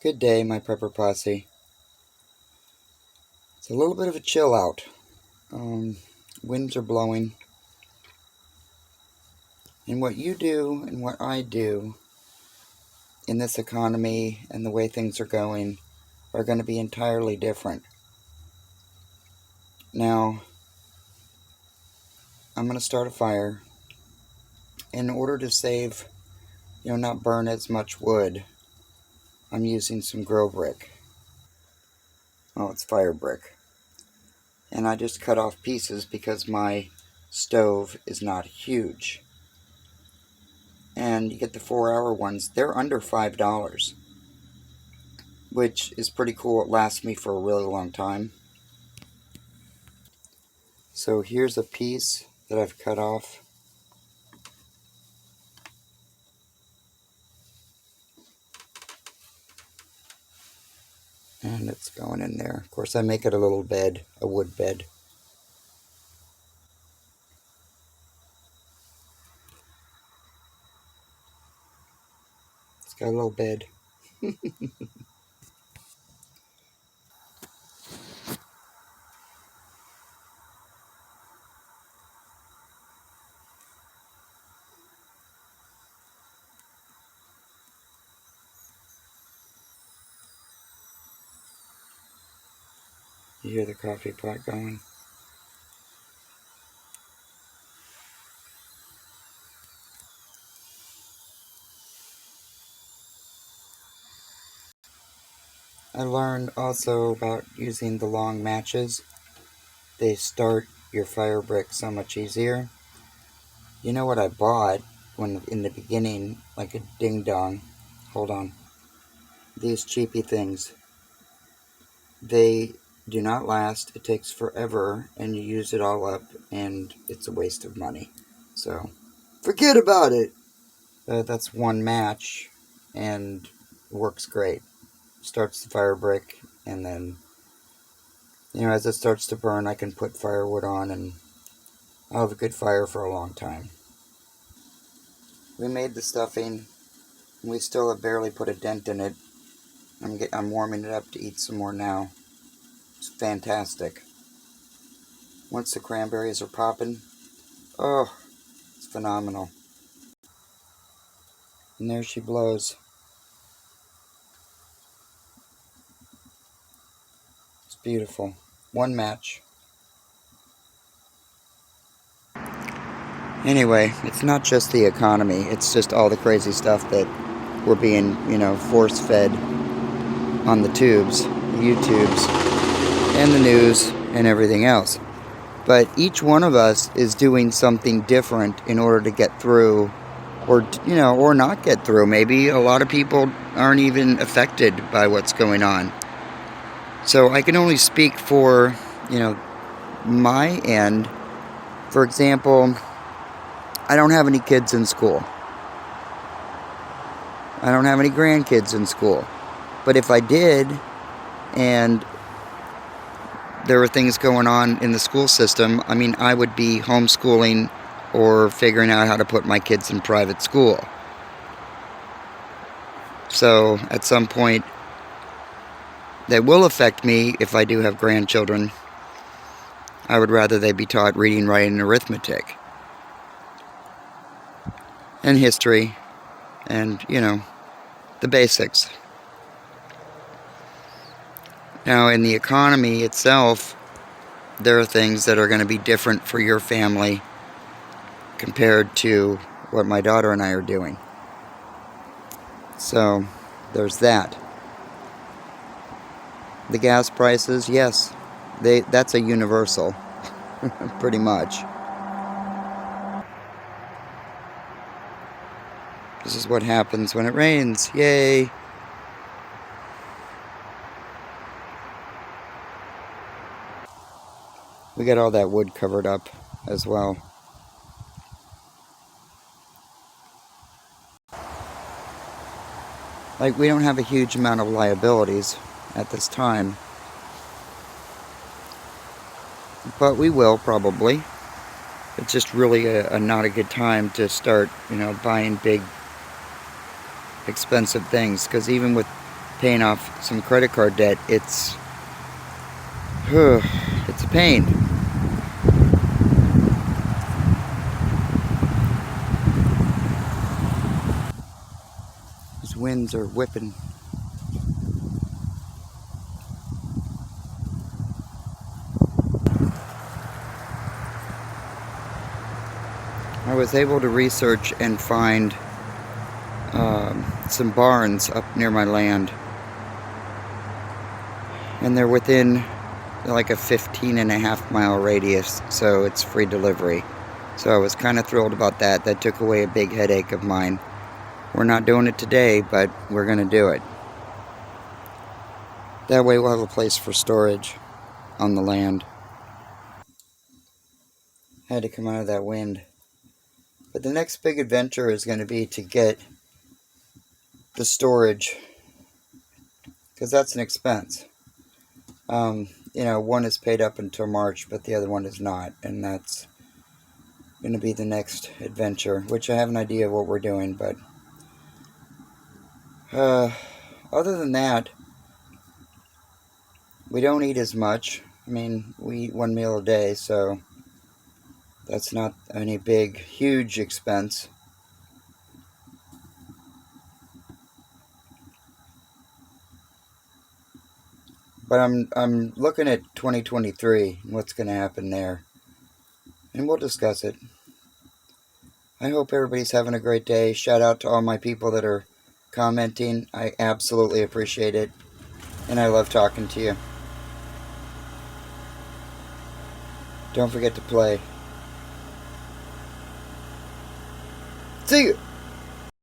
Good day, my prepper posse. It's a little bit of a chill out. Winds are blowing. And what you do and what I do in this economy and the way things are going are going to be entirely different. Now, I'm going to start a fire. In order to save, not burn as much wood, I'm using some grow brick. Oh, it's fire brick. And I just cut off pieces because my stove is not huge. And you get the 4-hour ones. They're under $5, which is pretty cool. It lasts me for a really long time. So here's a piece that I've cut off. And it's going in there. Of course, I make it a little bed, a wood bed. It's got a little bed. You hear the coffee pot going? I learned also about using the long matches. They start your fire brick so much easier. You know what I bought when in the beginning, like a ding dong. Hold on. These cheapy things. They do not last. It takes forever, and you use it all up, and it's a waste of money. So, forget about it. That's one match, and works great. Starts the fire brick, and then, as it starts to burn, I can put firewood on, and I'll have a good fire for a long time. We made the stuffing, and we still have barely put a dent in it. I'm warming it up to eat some more now. It's fantastic. Once the cranberries are popping, oh, it's phenomenal. And there she blows. It's beautiful. One match. Anyway, it's not just the economy. It's just all the crazy stuff that we're being, force-fed on the tubes, the YouTubes, and the news, and everything else. But each one of us is doing something different in order to get through, or not get through. Maybe a lot of people aren't even affected by what's going on. So I can only speak for, my end. For example, I don't have any kids in school. I don't have any grandkids in school. But if I did, and there were things going on in the school system, I would be homeschooling or figuring out how to put my kids in private school. So at some point, that will affect me if I do have grandchildren. I would rather they be taught reading, writing, and arithmetic. And history. And, the basics. Now, in the economy itself, there are things that are going to be different for your family compared to what my daughter and I are doing. So, there's that. The gas prices, yes, that's a universal, pretty much. This is what happens when it rains. Yay! We got all that wood covered up as well. Like, we don't have a huge amount of liabilities at this time. But we will, probably. It's just really not a good time to start, buying big, expensive things. Because even with paying off some credit card debt, it's a pain. These winds are whipping. I was able to research and find some barns up near my land, and they're within like a 15.5-mile radius, so it's free delivery. So I was kind of thrilled about that. That took away a big headache of mine. We're not doing it today, but we're going to do it. That way we'll have a place for storage on the land. Had to come out of that wind. But the next big adventure is going to be to get the storage, because that's an expense. You know, one is paid up until March, but the other one is not, and that's going to be the next adventure, which I have an idea of what we're doing, but other than that, we don't eat as much. I mean, we eat one meal a day, so that's not any big, huge expense. But I'm looking at 2023 and what's going to happen there, and we'll discuss it. I hope everybody's having a great day. Shout out to all my people that are commenting. I absolutely appreciate it, and I love talking to you. Don't forget to play. See you!